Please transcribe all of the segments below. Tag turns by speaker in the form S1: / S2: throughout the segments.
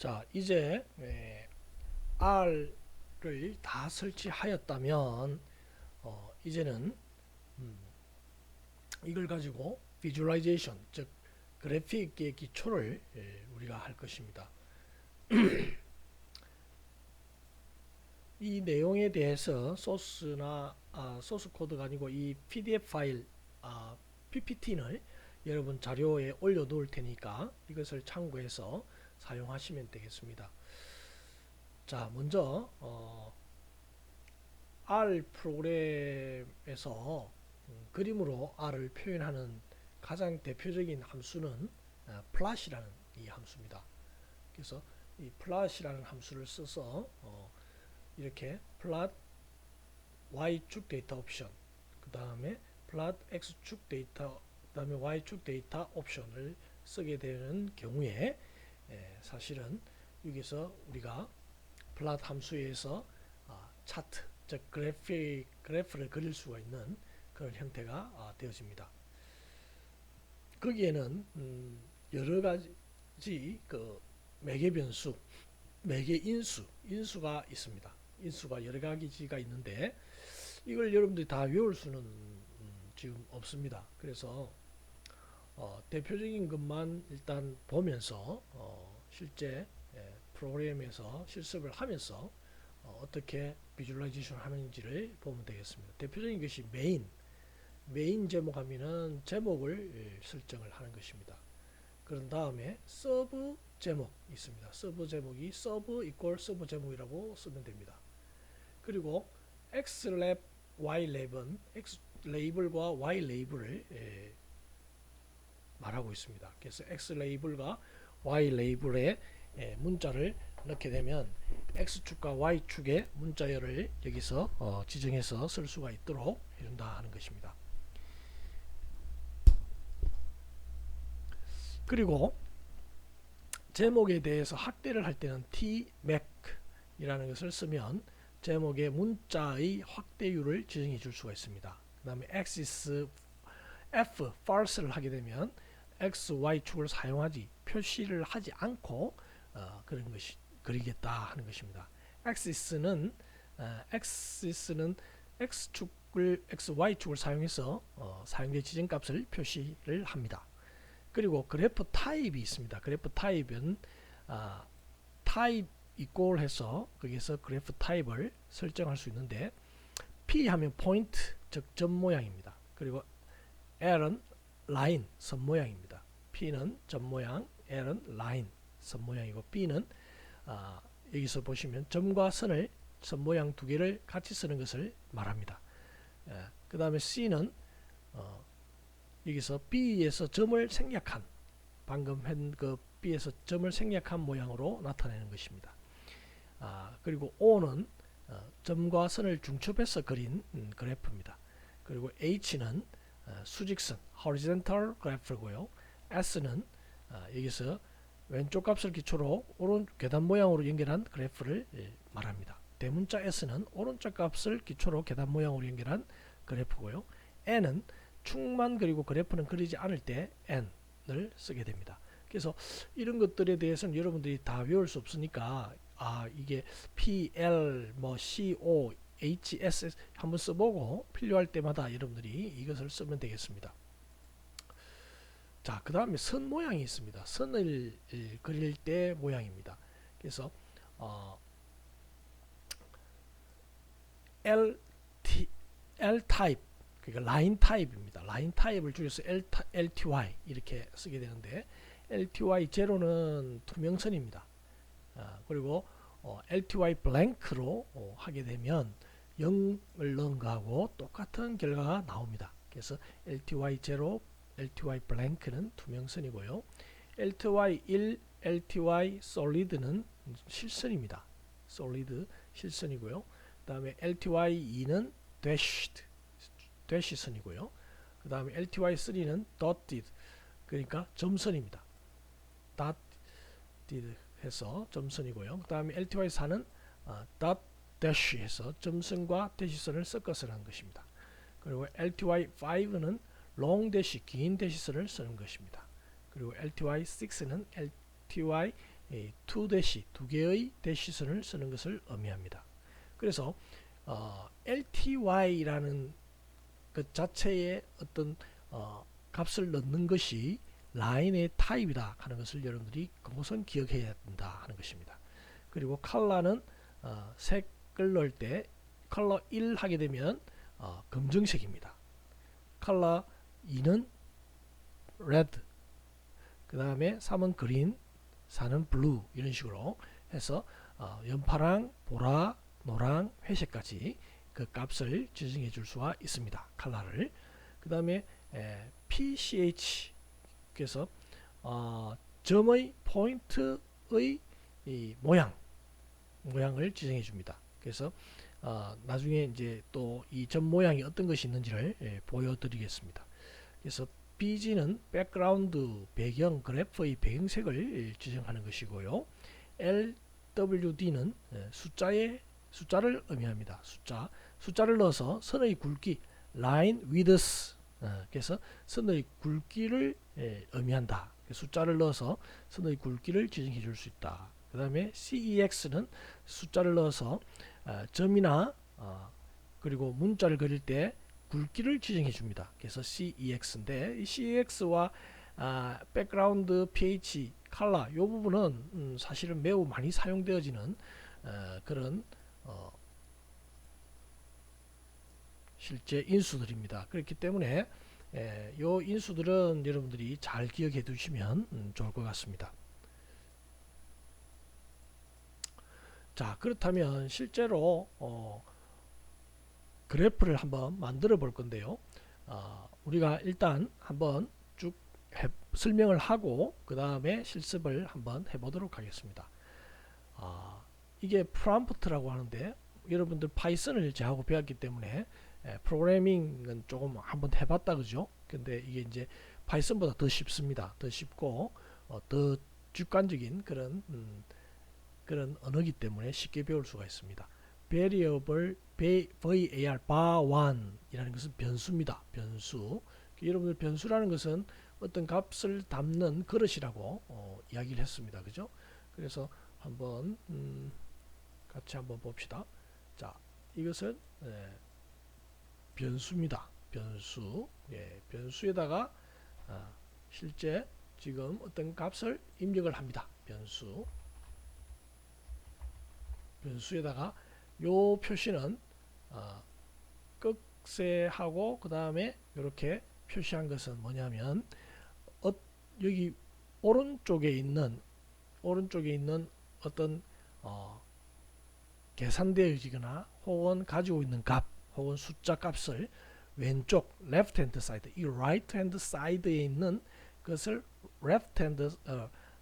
S1: 자, 이제 R을 다 설치하였다면 이제는 음, 이걸 가지고 비주얼라이제이션, 즉 그래픽의 기초를 우리가 할 것입니다. 이 내용에 대해서 소스 코드가 아니고 이 PDF 파일 PPT를 여러분 자료에 올려 놓을 테니까 이것을 참고해서 사용하시면 되겠습니다. 자, 먼저 R 프로그램에서 그림으로 R을 표현하는 가장 대표적인 함수는 plot이라는 이 함수입니다. 그래서 이 plot이라는 함수를 써서 이렇게 plot y축 데이터 옵션, 그 다음에 plot x축 데이터, 그 다음에 y축 데이터 옵션을 쓰게 되는 경우에 사실은 여기서 우리가 plot 함수에서 차트, 즉 그래프를 그릴 수가 있는 그런 형태가 되어집니다. 거기에는 여러 가지 그 매개 변수, 매개 인수가 있습니다. 인수가 여러 가지가 있는데 이걸 여러분들이 다 외울 수는 지금 없습니다. 그래서 대표적인 것만 일단 보면서 실제 프로그램에서 실습을 하면서 어떻게 비주얼라이제이션 하는지를 보면 되겠습니다. 대표적인 것이 메인 제목 하면은 제목을 설정을 하는 것입니다. 그런 다음에 서브 제목 있습니다. 서브 제목이 서브 이퀄 서브 제목이라고 쓰면 됩니다. 그리고 X랩, Y랩은 X 레이블과 Y 레이블을 말하고 있습니다. 그래서 X 레이블과 Y 레이블에 문자를 넣게 되면 X축과 Y축의 문자열을 여기서 지정해서 쓸 수가 있도록 해준다 하는 것입니다. 그리고 제목에 대해서 확대를 할 때는 tmac 이라는 것을 쓰면 제목의 문자의 확대율을 지정해 줄 수가 있습니다. 그 다음에 axis f false를 하게 되면 x, y축을 사용하지 표시를 하지 않고 그런 것이 그리겠다 하는 것입니다. axis는 x축을 x, y축을 사용해서 사용자 지정값을 표시를 합니다. 그리고 그래프 타입이 있습니다. 그래프 타입은 타입 이꼴 해서 거기서 그래프 타입을 설정할 수 있는데 P 하면 포인트, 즉 점 모양입니다. 그리고 L은 라인, 선 모양입니다. P는 점 모양, L은 라인, 선 모양이고 B는 여기서 보시면 점과 선을 선 모양 두 개를 같이 쓰는 것을 말합니다. 그 다음에 C는 여기서 B에서 점을 생략한 방금 한 그 B에서 점을 생략한 모양으로 나타내는 것입니다. 그리고 O는 점과 선을 중첩해서 그린 그래프입니다. 그리고 H는 수직선 horizontal 그래프고요. S는 여기서 왼쪽 값을 기초로 오른 계단 모양으로 연결한 그래프를 말합니다. 대문자 S는 오른쪽 값을 기초로 계단 모양으로 연결한 그래프고요. N은 축만 그리고 그래프는 그리지 않을 때 N을 쓰게 됩니다. 그래서 이런 것들에 대해서는 여러분들이 다 외울 수 없으니까 이게 P, L, C, O, H, S 한번 써보고 필요할 때마다 여러분들이 이것을 쓰면 되겠습니다. 자, 그 다음에 선 모양이 있습니다. 선을 그릴 때 모양입니다. 그래서 L 타입, 그러니까 라인 타입입니다. 라인 타입을 줄여서 LTY 이렇게 쓰게 되는데 LTY 제로는 투명선입니다. 그리고 LTY 블랭크로 하게 되면 0을 넣은 거하고 똑같은 결과가 나옵니다. 그래서 LTY 제로, LTY 블랭크는 투명선이고요. LTY 1, LTY 솔리드는 실선입니다. 솔리드 실선이고요. 그 다음에 LTY 2는 대시선이고요. 그 다음에 LTY 3는 dotted, 그러니까 점선입니다. dotted 해서 점선이고요. 그 다음에 LTY 4는 dot dash 해서 점선과 대시선을 섞어서 하는 것입니다. 그리고 LTY 5는 long dash, 긴 대시선을 쓰는 것입니다. 그리고 LTY 6는 LTY 두 대시, 두 개의 대시선을 쓰는 것을 의미합니다. 그래서 LTY라는 그 자체의 어떤 값을 넣는 것이 라인의 타입이다 하는 것을 여러분들이 그것은 기억해야 된다 하는 것입니다. 그리고 컬러는 색을 넣을 때 컬러 1 하게 되면 검정색입니다. 컬러 2는 레드, 그 다음에 3은 그린, 4는 블루, 이런 식으로 해서 연파랑 보라, 노랑, 회색까지 그 값을 지정해 줄 수가 있습니다. 컬러를. 그 다음에 PCH, 그래서 점의 포인트의 이 모양을 지정해 줍니다. 그래서 나중에 이제 또 이 점 모양이 어떤 것이 있는지를 보여드리겠습니다. 그래서 BG는 백그라운드 배경 그래프의 배경색을 지정하는 것이고요. LWD는 숫자를 의미합니다. 숫자를 넣어서 선의 굵기 line width, 그래서 선의 굵기를 의미한다. 숫자를 넣어서 선의 굵기를 지정해 줄 수 있다. 그 다음에 CEX는 숫자를 넣어서 점이나 그리고 문자를 그릴 때 굵기를 지정해 줍니다. 그래서 CEX인데 이 CEX와 백그라운드 pH 컬러 이 부분은 사실은 매우 많이 사용되어지는 그런 실제 인수들입니다. 그렇기 때문에 이 인수들은 여러분들이 잘 기억해 두시면 좋을 것 같습니다. 자, 그렇다면 실제로 그래프를 한번 만들어 볼 건데요. 우리가 일단 한번 쭉 설명을 하고 그 다음에 실습을 한번 해보도록 하겠습니다. 이게 프롬프트라고 하는데 여러분들 파이썬을 제하고 배웠기 때문에 프로그래밍은 조금 한번 해봤다 그죠? 근데 이게 이제 파이썬보다 더 쉽습니다. 더 쉽고 더 주관적인 그런 언어이기 때문에 쉽게 배울 수가 있습니다. variable var bar1 이라는 것은 변수입니다. 변수. 여러분들 변수라는 것은 어떤 값을 담는 그릇이라고 이야기를 했습니다. 그죠? 그래서 한번 같이 한번 봅시다. 자, 이것은 변수입니다. 변수. 변수에다가 실제 지금 어떤 값을 입력을 합니다. 변수에다가 요 표시는 끝세하고 그 다음에 이렇게 표시한 것은 뭐냐면 여기 오른쪽에 있는 어떤 계산되어지거나 혹은 가지고 있는 값 혹은 숫자 값을 왼쪽 left hand side, 이 right hand side에 있는 것을 left hand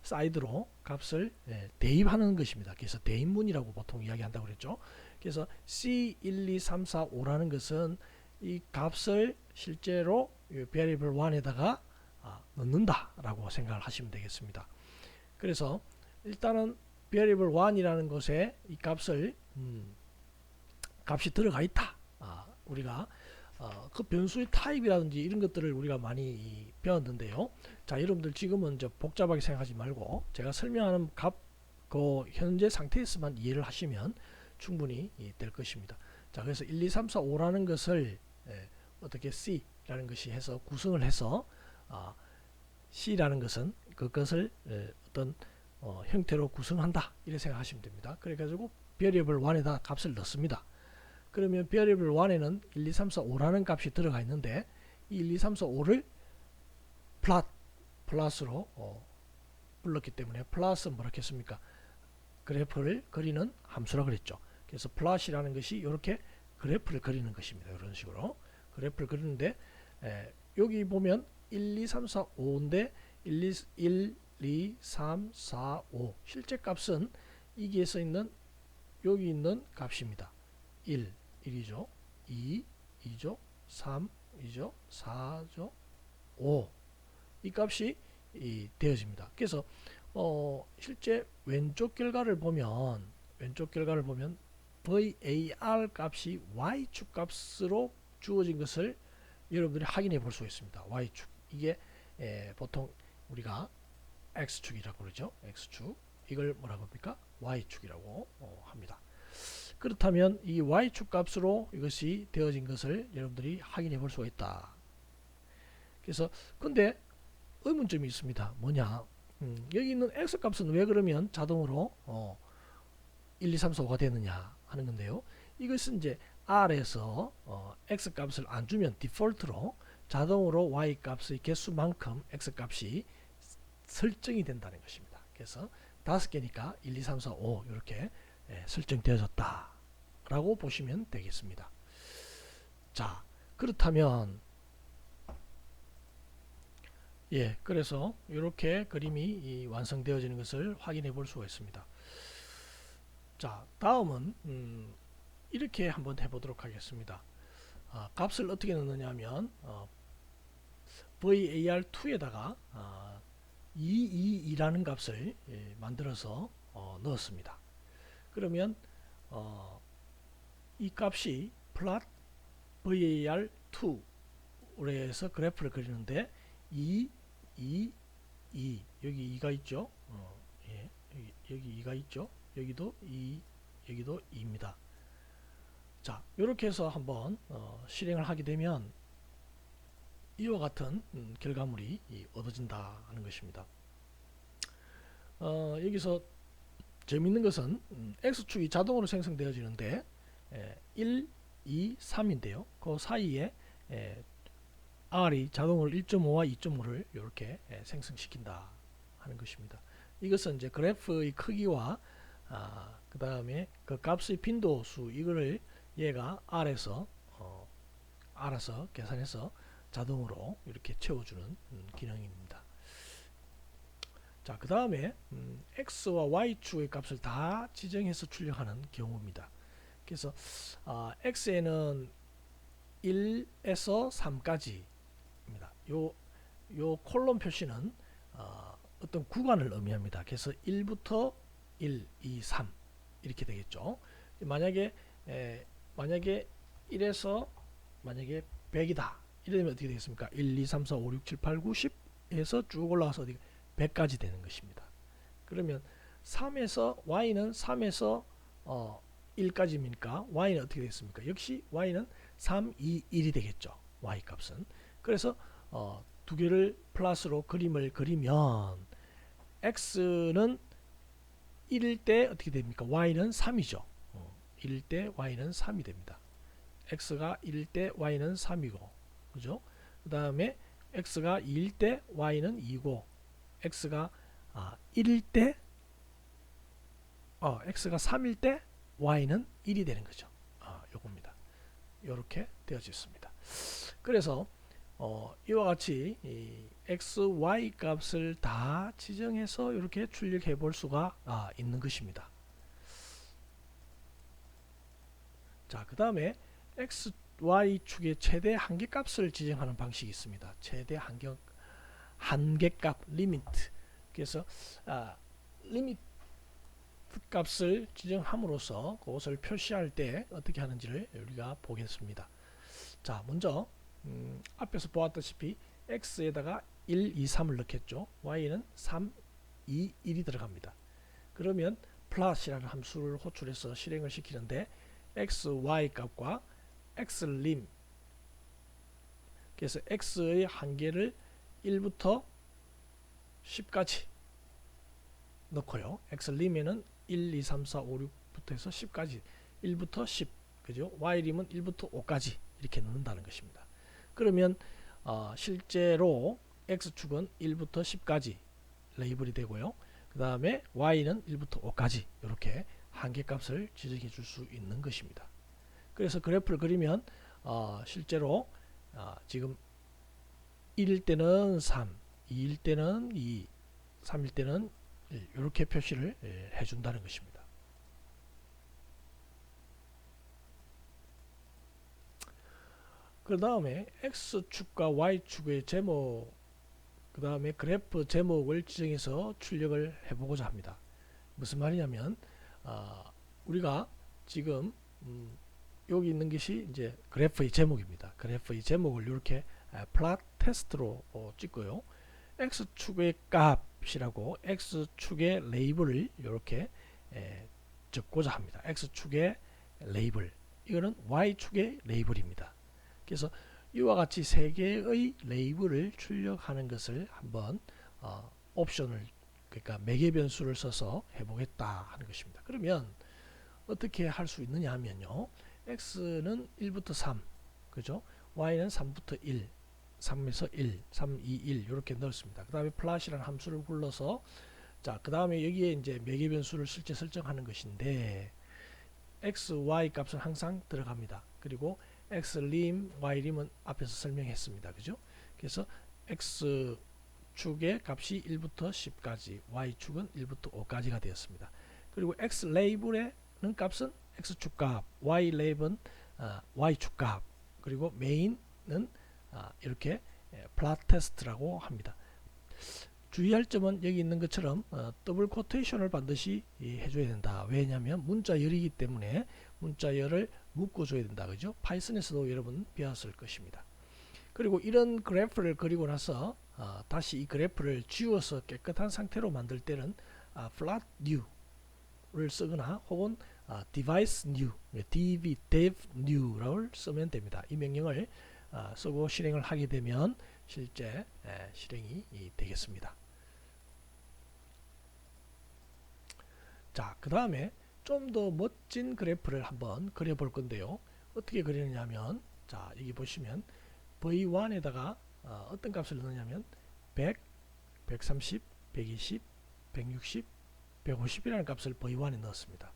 S1: 사이드로 값을 대입하는 것입니다. 그래서 대입문이라고 보통 이야기한다고 그랬죠. 그래서 C1, 2, 3, 4, 5라는 것은 이 값을 실제로 variable 1에다가 넣는다 라고 생각을 하시면 되겠습니다. 그래서 일단은 variable 1이라는 것에 이 값을 값이 들어가 있다. 우리가 그 변수의 타입이라든지 이런 것들을 우리가 많이 배웠는데요. 자, 여러분들 지금은 복잡하게 생각하지 말고 제가 설명하는 값 그 현재 상태에서만 이해를 하시면 충분히 될 것입니다. 자, 그래서 1, 2, 3, 4, 5라는 것을 어떻게 C라는 것이 해서 구성을 해서 C라는 것은 그것을 어떤 형태로 구성한다 이렇게 생각하시면 됩니다. 그래가지고 variable 1에다 값을 넣습니다. 그러면 variable 1에는 1, 2, 3, 4, 5라는 값이 들어가 있는데 이 1, 2, 3, 4, 5를 플러스로 불렀기 때문에 플러스는 뭐라 했습니까? 그래프를 그리는 함수라 그랬죠. 그래서 플롯이라는 것이 이렇게 그래프를 그리는 것입니다. 이런 식으로 그래프를 그리는데 여기 보면 1, 2, 3, 4, 5인데 1, 2, 3, 4, 5 실제 값은 이게 써 있는 여기 있는 값입니다. 1이죠. 2, 2죠. 3, 2죠. 4죠. 5. 이 값이 되어집니다. 그래서 실제 왼쪽 결과를 보면 var 값이 y축 값으로 주어진 것을 여러분들이 확인해 볼 수 있습니다. y축. 이게 보통 우리가 x축이라고 그러죠. x축. 이걸 뭐라고 합니까? y축이라고 합니다. 그렇다면 이 y축 값으로 이것이 되어진 것을 여러분들이 확인해 볼 수가 있다. 그래서 근데 의문점이 있습니다. 뭐냐? 여기 있는 x 값은 왜 그러면 자동으로 1, 2, 3, 4, 5가 되느냐 하는 건데요. 이것은 이제 R에서 x 값을 안 주면 디폴트로 자동으로 y 값의 개수만큼 x 값이 설정이 된다는 것입니다. 그래서 5개니까 1, 2, 3, 4, 5 이렇게 설정되어졌다 라고 보시면 되겠습니다. 자, 그렇다면 그래서 이렇게 그림이 완성되어지는 것을 확인해 볼 수가 있습니다. 자, 다음은 이렇게 한번 해보도록 하겠습니다. 값을 어떻게 넣느냐 하면 var2에다가 222라는 값을 만들어서 넣었습니다. 그러면 이 값이 plot var2로 해서 그래프를 그리는데 2, 2, 2 여기 2가 있죠. 여기 2가 있죠. 여기도 2, 여기도 2입니다. 자, 이렇게 해서 한번 실행을 하게 되면 이와 같은 결과물이 얻어진다 하는 것입니다. 여기서 재밌는 것은 X축이 자동으로 생성되어지는데 1, 2, 3인데요. 그 사이에 R이 자동으로 1.5와 2.5를 이렇게 생성시킨다 하는 것입니다. 이것은 이제 그래프의 크기와 그 다음에 그 값의 빈도수 이거를 얘가 R에서 알아서 계산해서 자동으로 이렇게 채워주는 기능입니다. 자, 그 다음에 X와 Y축의 값을 다 지정해서 출력하는 경우입니다. 그래서 X에는 1에서 3까지입니다. 요 콜론 표시는 어떤 구간을 의미합니다. 그래서 1부터 1, 2, 3 이렇게 되겠죠. 만약에 1에서 만약에 100이다. 이러면 어떻게 되겠습니까? 1, 2, 3, 4, 5, 6, 7, 8, 9, 10에서 쭉 올라가서 어디 100까지 되는 것입니다. 그러면 3에서 Y는 3에서 1까지입니까? Y는 어떻게 되겠습니까? 역시 Y는 3, 2, 1이 되겠죠. Y 값은. 그래서 두 개를 플러스로 그림을 그리면 X는 1일 때 어떻게 됩니까? Y는 3이죠. 1일 때 Y는 3이 됩니다. X가 1일 때 Y는 3이고, 그죠? 그 다음에 X가 2일 때 Y는 2고, X가 1일 때, X가 3일 때 Y는 1이 되는 거죠. 요겁니다. 요렇게 되어져 있습니다. 그래서 이와 같이 이 X, Y 값을 다 지정해서 이렇게 출력해 볼 수가 있는 것입니다. 자, 그 다음에 X, Y축의 최대 한계값을 지정하는 방식이 있습니다. 최대 한계값, 리미트. 그래서 리미트 값을 지정함으로써 그것을 표시할 때 어떻게 하는지를 우리가 보겠습니다. 자, 먼저 앞에서 보았다시피 X에다가 1, 2, 3을 넣겠죠. Y는 3, 2, 1이 들어갑니다. 그러면 플러스라는 함수를 호출해서 실행을 시키는데 X, Y 값과 Xlim, 그래서 X의 한계를 1부터 10까지 넣고요. Xlim에는 1, 2, 3, 4, 5, 6부터 해서 10까지 1부터 10, 그죠? Y림은 1부터 5까지 이렇게 넣는다는 것입니다. 그러면 실제로 X축은 1부터 10까지 레이블이 되고요. 그 다음에 Y는 1부터 5까지 이렇게 한계값을 지정해 줄 수 있는 것입니다. 그래서 그래프를 그리면 실제로 지금 1일 때는 3, 2일 때는 2, 3일 때는 1 이렇게 표시를 해준다는 것입니다. 그 다음에 X축과 Y축의 제목, 그 다음에 그래프 제목을 지정해서 출력을 해보고자 합니다. 무슨 말이냐면 우리가 지금 여기 있는 것이 이제 그래프의 제목입니다. 그래프의 제목을 이렇게 플롯 테스트로 찍고요. X축의 값, type이라고 x축의 레이블을 이렇게 적고자 합니다. x축의 레이블, 이거는 y축의 레이블입니다. 그래서 이와 같이 세 개의 레이블을 출력하는 것을 한번 옵션을, 그러니까 매개 변수를 써서 해보겠다 하는 것입니다. 그러면 어떻게 할 수 있느냐 하면요, x는 1부터 3, 그죠? y는 3부터 1, 3에서 1, 3, 2, 1 이렇게 넣었습니다. 그 다음에 플롯이라는 함수를 불러서, 자, 그 다음에 여기에 이제 매개 변수를 실제 설정하는 것인데, x, y 값은 항상 들어갑니다. 그리고 xlim, ylim은 앞에서 설명했습니다. 그죠? 그래서 x축의 값이 1부터 10까지, y축은 1부터 5까지가 되었습니다. 그리고 xlabel의 값은 x축 값, ylab은 y축 값, 그리고 main은 이렇게 plot test라고 합니다. 주의할 점은 여기 있는 것처럼 더블 코테이션을 반드시 해줘야 된다. 왜냐하면 문자열이기 때문에 문자열을 묶어줘야 된다. 그죠? 파이썬에서도 여러분 배웠을 것입니다. 그리고 이런 그래프를 그리고 나서 다시 이 그래프를 지워서 깨끗한 상태로 만들 때는 flat new를 쓰거나 혹은 device new, dev new를 쓰면 됩니다. 이 명령을 쓰고 실행을 하게 되면 실제 실행이 되겠습니다. 자, 그 다음에 좀 더 멋진 그래프를 한번 그려볼 건데요. 어떻게 그리느냐 하면, 자, 여기 보시면 v1에다가 어떤 값을 넣느냐면 100, 130, 120, 160, 150이라는 값을 v1에 넣었습니다.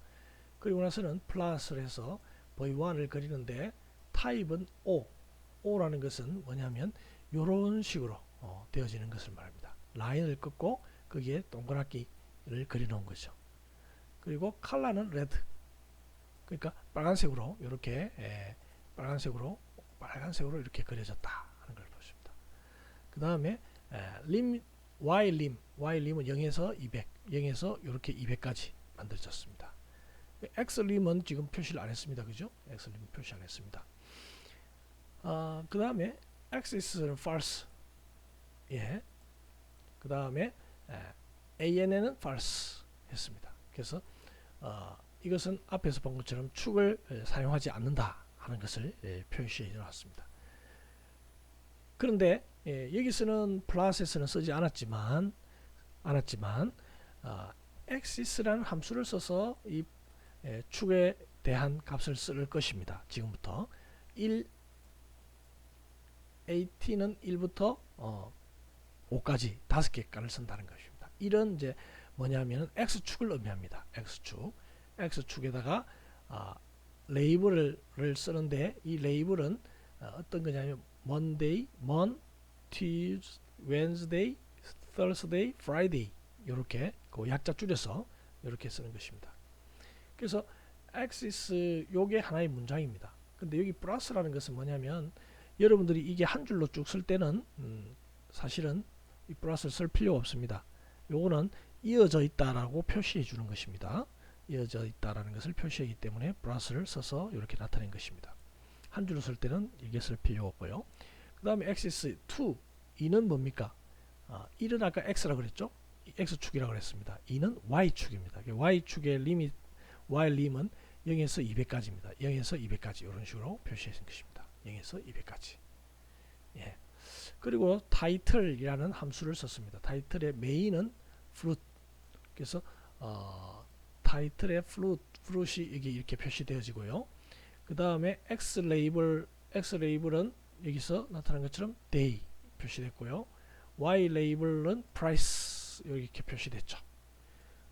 S1: 그리고 나서는 플러스를 해서 v1을 그리는데 타입은 O라는 것은 뭐냐면 이런 식으로 되어지는 것을 말합니다. 라인을 긋고 거기에 동그랗기를 그려놓은 거죠. 그리고 컬러는 레드, 그러니까 빨간색으로 이렇게 빨간색으로 이렇게 그려졌다 하는 걸 보십니다. 그 다음에 ylim은 0에서 200, 0에서 이렇게 200까지 만들어졌습니다. xlim은 지금 표시를 안 했습니다. 그죠? xlim 표시 안 했습니다. 그 다음에 axis는 false, 예. 그 다음에 ANN은 false 했습니다. 그래서 이것은 앞에서 본 것처럼 축을 사용하지 않는다 하는 것을 표시해 놨습니다. 그런데 여기서는 플러스에서는 쓰지 않았지만 axis라는 함수를 써서 이 축에 대한 값을 쓸 것입니다. 지금부터 AT는 1부터 5까지 5개까지를 쓴다는 것입니다. 1은 이제 뭐냐면 X축을 의미합니다. X축에다가 레이블을 쓰는데, 이 레이블은 어떤 거냐면 Monday, Tuesday, Wednesday, Thursday, Friday 이렇게 그 약자 줄여서 이렇게 쓰는 것입니다. 그래서 axis 요게 하나의 문장입니다. 근데 여기 플러스라는 것은 뭐냐면, 여러분들이 이게 한 줄로 쭉 쓸 때는 사실은 이 플러스를 쓸 필요가 없습니다. 요거는 이어져 있다라고 표시해 주는 것입니다. 이어져 있다라는 것을 표시하기 때문에 플러스를 써서 이렇게 나타낸 것입니다. 한 줄로 쓸 때는 이게 쓸 필요 없고요. 그 다음에 axis 2는 뭡니까? 1은 아까 x라고 그랬죠? x축이라고 그랬습니다. 2는 y축입니다. y축의 리밋, y림은 0에서 200까지입니다. 0에서 200까지 이런 식으로 표시해 준 것입니다. 0에서 200까지. 예. 그리고 title이라는 함수를 썼습니다. title의 메인은 fruit. 그래서 title의 fruit이 이게 이렇게 표시되어지고요. 그 다음에 xlabel은 여기서 나타난 것처럼 day 표시됐고요. ylabel은 price 이렇게 표시됐죠.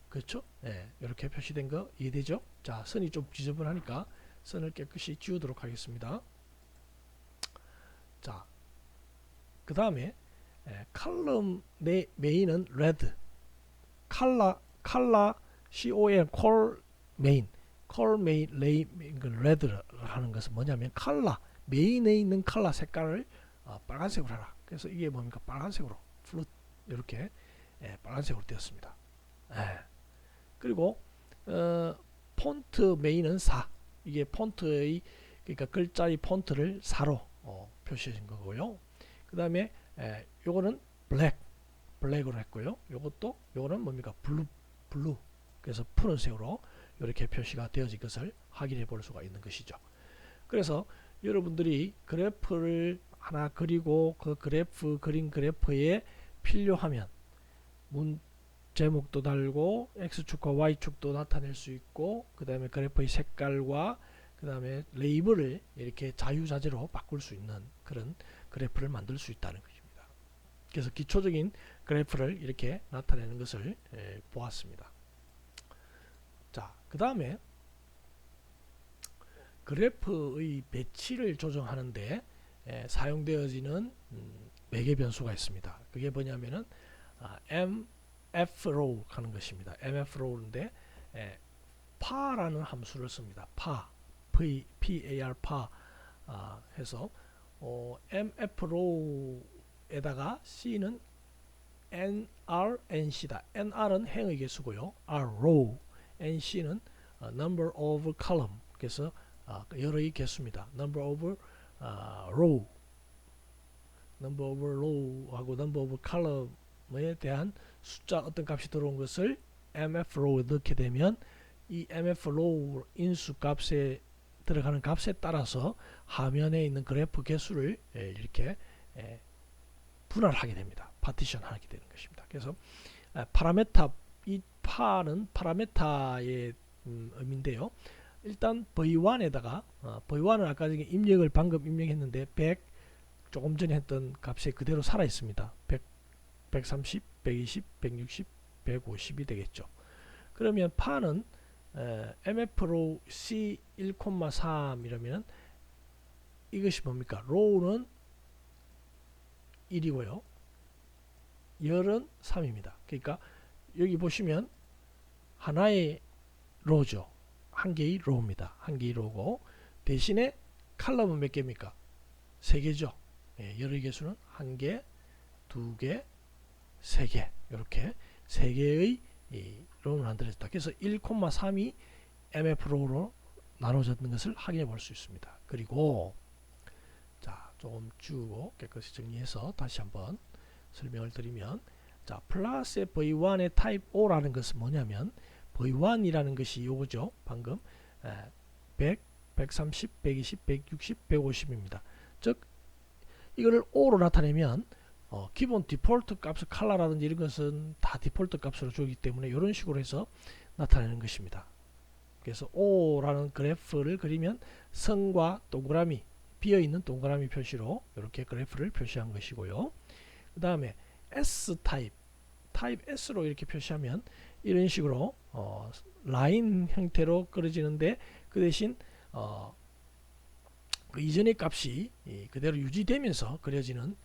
S1: 그렇죠? 네, 이렇게 표시된 거 이해되죠? 자, 선이 좀 지저분하니까 선을 깨끗이 지우도록 하겠습니다. 자, 그 다음에 컬럼 내 메인은 red, 컬러 COL 콜 메인, red를 하는 것은 뭐냐면 컬러 메인에 있는 컬러 색깔을 빨간색으로 하라. 그래서 이게 뭡니까? 빨간색으로 플룻 이렇게 빨간색으로 되었습니다. 그리고 폰트 메인은 4. 이게 폰트의, 그러니까 글자의 폰트를 4로 표시해 준 거고요. 그 다음에 요거는 블랙 블랙으로 했고요. 요거는 뭡니까? 블루. 그래서 푸른색으로 이렇게 표시가 되어진 것을 확인해 볼 수가 있는 것이죠. 그래서 여러분들이 그래프를 하나 그리고 그 그린 그래프에 필요하면 문 제목도 달고 X축과 Y축도 나타낼 수 있고, 그 다음에 그래프의 색깔과 그 다음에 레이블을 이렇게 자유자재로 바꿀 수 있는 그런 그래프를 만들 수 있다는 것입니다. 그래서 기초적인 그래프를 이렇게 나타내는 것을 보았습니다. 자, 그 다음에 그래프의 배치를 조정하는데 사용되어지는 매개 변수가 있습니다. 그게 뭐냐면은 mfrow 하는 것입니다. mfrow인데 par라는 함수를 씁니다. par 해서 mfrow에다가 c는 nrnc다. nr은 행의 개수고요. rrow, nc는 number of column. 그래서 여러의 개수입니다. number of row하고 number of column에 대한 숫자 어떤 값이 들어온 것을 mfrow에 넣게 되면 이 mfrow 인수 값에 들어가는 값에 따라서 화면에 있는 그래프 개수를 이렇게 분할하게 됩니다. 파티션 하게 되는 것입니다. 그래서 파라메타, 이 파는 파라메타의 의미인데요. 일단 v1에다가 v1은 아까 전에 입력을 방금 입력했는데 100 조금 전에 했던 값에 그대로 살아 있습니다. 100, 130, 120, 160, 150이 되겠죠. 그러면 파는 mfrow c 1,3 이러면 이것이 뭡니까? row는 1이고요. 열은 3입니다. 그러니까 여기 보시면 하나의 로죠. 한 개의 로우입니다. 한 개의 로고 대신에 칼럼은 몇 개입니까? 3개죠. 열의 개수는 1개, 2개, 3개 이렇게 3개의 로우를 만들어졌다. 그래서 1,3이 mfrow로 나눠졌는 것을 확인해 볼 수 있습니다. 그리고 자, 조금 지우고 깨끗이 정리해서 다시 한번 설명을 드리면, 자, 플러스의 v1의 타입 O라는 것은 뭐냐면 v1이라는 것이 요거죠. 방금 100, 130, 120, 160, 150입니다. 즉 이거를 O로 나타내면 기본 디폴트 값을 컬러라든지 이런 것은 다 디폴트 값으로 주기 때문에 이런 식으로 해서 나타내는 것입니다. 그래서 O라는 그래프를 그리면 선과 동그라미, 비어있는 동그라미 표시로 이렇게 그래프를 표시한 것이고요. 그 다음에 S 타입 S로 이렇게 표시하면 이런 식으로 라인 형태로 그려지는데 그 대신 그 이전의 값이 그대로 유지되면서 그려지는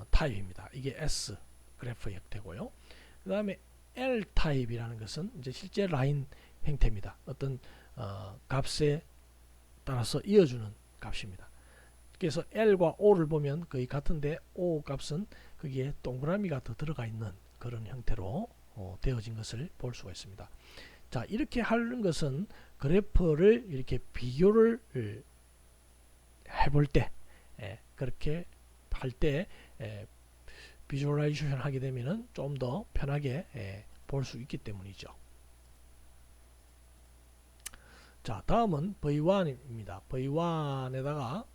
S1: 타입입니다. 이게 S 그래프 형태고요. 그 다음에 L 타입이라는 것은 이제 실제 라인 형태입니다. 어떤 값에 따라서 이어주는 값입니다. 그래서 L과 O를 보면 거의 같은데 O 값은 거기에 동그라미가 더 들어가 있는 그런 형태로 되어진 것을 볼 수가 있습니다. 자, 이렇게 하는 것은 그래프를 이렇게 비교를 해볼 때 그렇게 할 때 비주얼라이제이션 하게 되면은 좀 더 편하게 볼 수 있기 때문이죠. 자, 다음은 V1입니다. V1에다가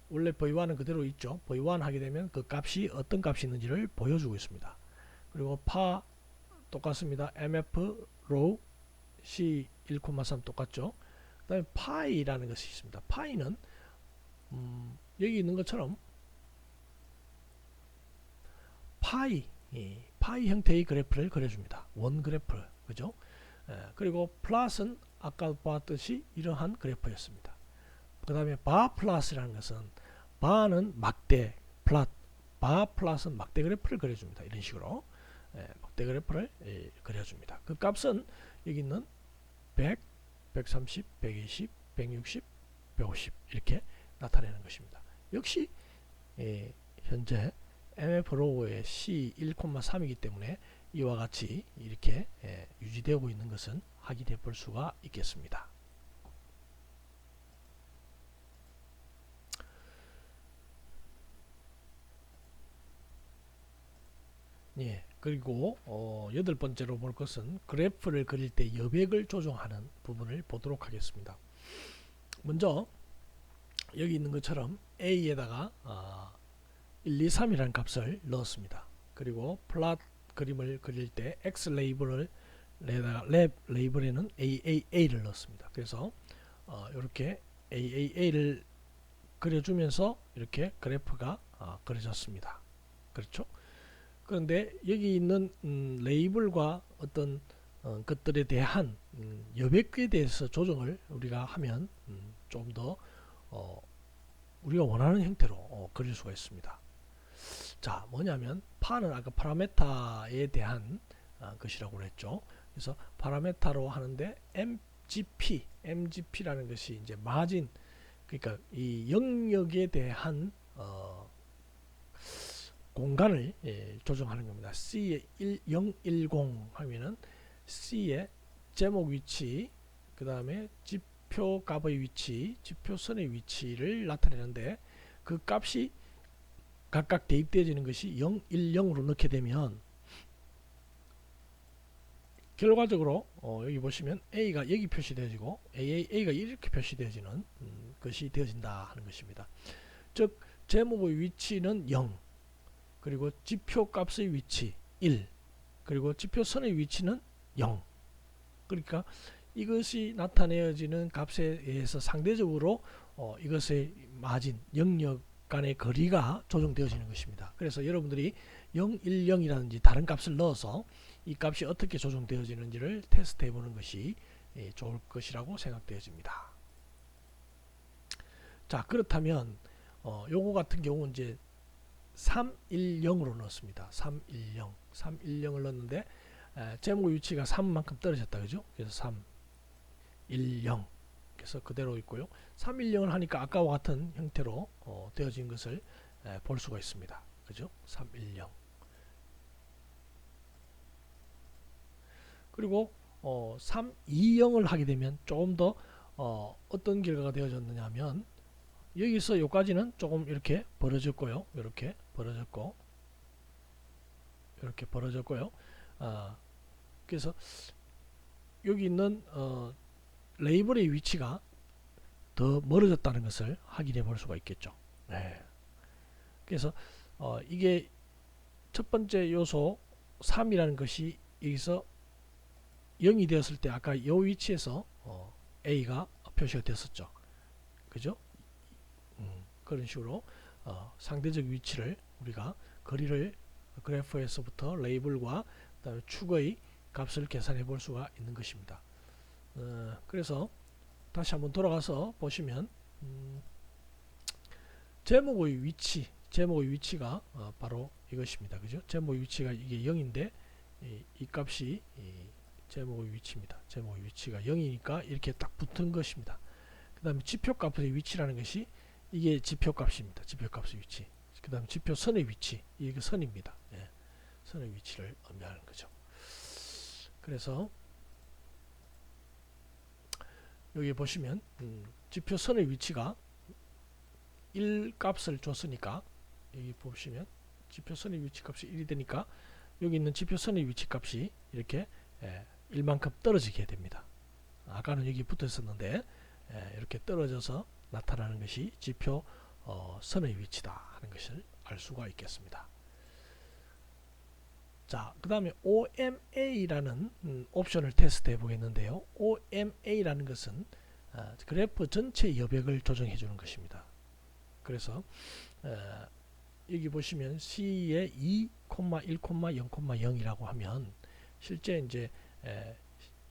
S1: 원래 V1은 그대로 있죠. V1 하게 되면 그 값이 어떤 값이 있는지를 보여주고 있습니다. 그리고 파 똑같습니다. mf row c 1,3 똑같죠. 그 다음에 파이라는 것이 있습니다. 파이는 여기 있는 것처럼 파이 형태의 그래프를 그려줍니다. 원 그래프, 그죠? 그리고 플러스는 아까 봤듯이 이러한 그래프였습니다. 그 다음에 바 플러스라는 것은 바는 막대, 바 플러스는 막대 그래프를 그려줍니다. 이런 식으로 막대 그래프를 그려줍니다. 그 값은 여기 있는 100, 130, 120, 160, 150 이렇게 나타내는 것입니다. 역시 현재 mfrow의 C 1,3이기 때문에 이와 같이 이렇게 유지되고 있는 것은 확인해 볼 수가 있겠습니다. 예. 그리고 여덟 번째로 볼 것은 그래프를 그릴 때 여백을 조정하는 부분을 보도록 하겠습니다. 먼저 여기 있는 것처럼 A에다가 1, 2, 3이라는 값을 넣었습니다. 그리고 플롯 그림을 그릴 때 X 레이블을 랩 레이블에는 AAA를 넣었습니다. 그래서 이렇게 AAA를 그려주면서 이렇게 그래프가 그려졌습니다. 그렇죠? 그런데 여기 있는 레이블과 어떤 것들에 대한 여백에 대해서 조정을 우리가 하면 좀 더 우리가 원하는 형태로 그릴 수가 있습니다. 자, 뭐냐면 파는 아까 파라메타에 대한 것이라고 그랬죠. 그래서 파라메타로 하는데 MGP라는 것이 이제 마진, 그러니까 이 영역에 대한 공간을 조정하는 겁니다. C에 010 하면은 C의 제목 위치, 그 다음에 지표 값의 위치, 지표선의 위치를 나타내는데 그 값이 각각 대입되어지는 것이 0, 1, 0으로 넣게 되면 결과적으로 여기 보시면 A가 여기 표시되어지고 A가 이렇게 표시되어지는 것이 되어진다 하는 것입니다. 즉 제목의 위치는 0, 그리고 지표 값의 위치 1, 그리고 지표선의 위치는 0. 그러니까 이것이 나타내어지는 값에 의해서 상대적으로 이것의 마진, 영역 간의 거리가 조정되어지는 것입니다. 그래서 여러분들이 0, 1, 0이라든지 다른 값을 넣어서 이 값이 어떻게 조정되어지는지를 테스트해 보는 것이 좋을 것이라고 생각되어집니다. 자, 그렇다면 요거 같은 경우는 이제 310으로 넣었습니다. 310을 넣었는데 제목 위치가 3만큼 떨어졌다, 그죠? 그래서 310, 그래서 그대로 있고요. 310을 하니까 아까와 같은 형태로 되어진 것을 볼 수가 있습니다. 그죠? 310. 그리고 320을 하게 되면 조금 더 어떤 결과가 되어졌느냐 하면 여기서 여기까지는 조금 이렇게 벌어졌고요. 이렇게 벌어졌고, 이렇게 벌어졌고요. 그래서 여기 있는 레이블의 위치가 더 멀어졌다는 것을 확인해 볼 수가 있겠죠. 네. 그래서 이게 첫 번째 요소 3이라는 것이 여기서 0이 되었을 때 아까 이 위치에서 A가 표시가 됐었죠. 그죠? 그런 식으로 상대적 위치를 우리가 거리를 그래프에서부터 레이블과 그다음에 축의 값을 계산해 볼 수가 있는 것입니다. 그래서 다시 한번 돌아가서 보시면 제목의 위치가 바로 이것입니다. 그죠? 제목의 위치가 이게 0인데 이 값이 제목의 위치입니다. 제목의 위치가 0이니까 이렇게 딱 붙은 것입니다. 그 다음에 지표값의 위치라는 것이 이게 지표값입니다. 지표값의 위치. 그 다음에 지표선의 위치, 이게 선입니다. 예. 선의 위치를 의미하는 거죠. 그래서 여기 보시면 지표선의 위치가 1 값을 줬으니까 여기 보시면 지표선의 위치 값이 1이 되니까 여기 있는 지표선의 위치 값이 이렇게 1만큼 떨어지게 됩니다. 아까는 여기 붙어 있었는데 이렇게 떨어져서 나타나는 것이 지표 선의 위치다 하는 것을 알 수가 있겠습니다. 자, 그 다음에 OMA라는 옵션을 테스트해 보겠는데요. OMA라는 것은 그래프 전체 여백을 조정해 주는 것입니다. 그래서 여기 보시면 C에 2, 1, 0,0이라고 하면 실제 이제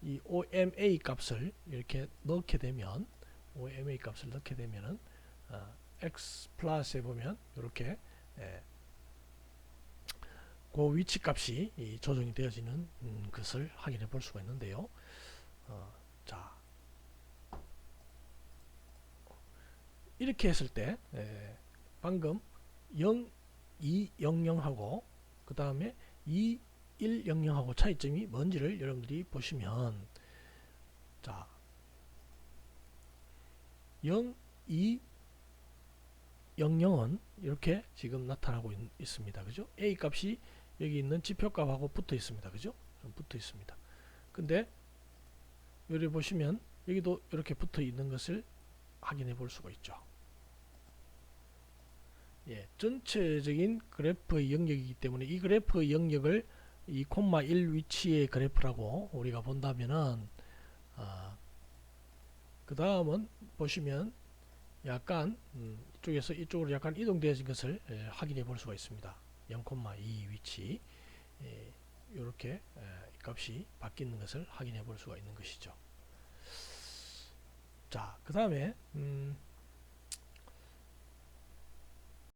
S1: 이 OMA 값을 이렇게 넣게 되면 OMA 값을 넣게 되면은 X 플러스에 보면 이렇게 그 위치 값이 조정이 되어지는 것을 확인해 볼 수가 있는데요. 자, 이렇게 했을 때 방금 0, 2, 0, 0하고 그 다음에 2, 1, 0, 0하고 차이점이 뭔지를 여러분들이 보시면, 자, 0, 2, 0, 0은 이렇게 지금 나타나고 있습니다. 그죠? A 값이 여기 있는 지표값하고 붙어 있습니다. 그죠? 붙어 있습니다. 근데 여기 보시면 여기도 이렇게 붙어 있는 것을 확인해 볼 수가 있죠. 예, 전체적인 그래프의 영역이기 때문에 이 그래프의 영역을 이 콤마 1 위치의 그래프라고 우리가 본다면은 그 다음은 보시면 약간 이쪽에서 이쪽으로 약간 이동되어진 것을 확인해 볼 수가 있습니다. 0,2 위치 이렇게 값이 바뀌는 것을 확인해 볼 수가 있는 것이죠. 자, 그 다음에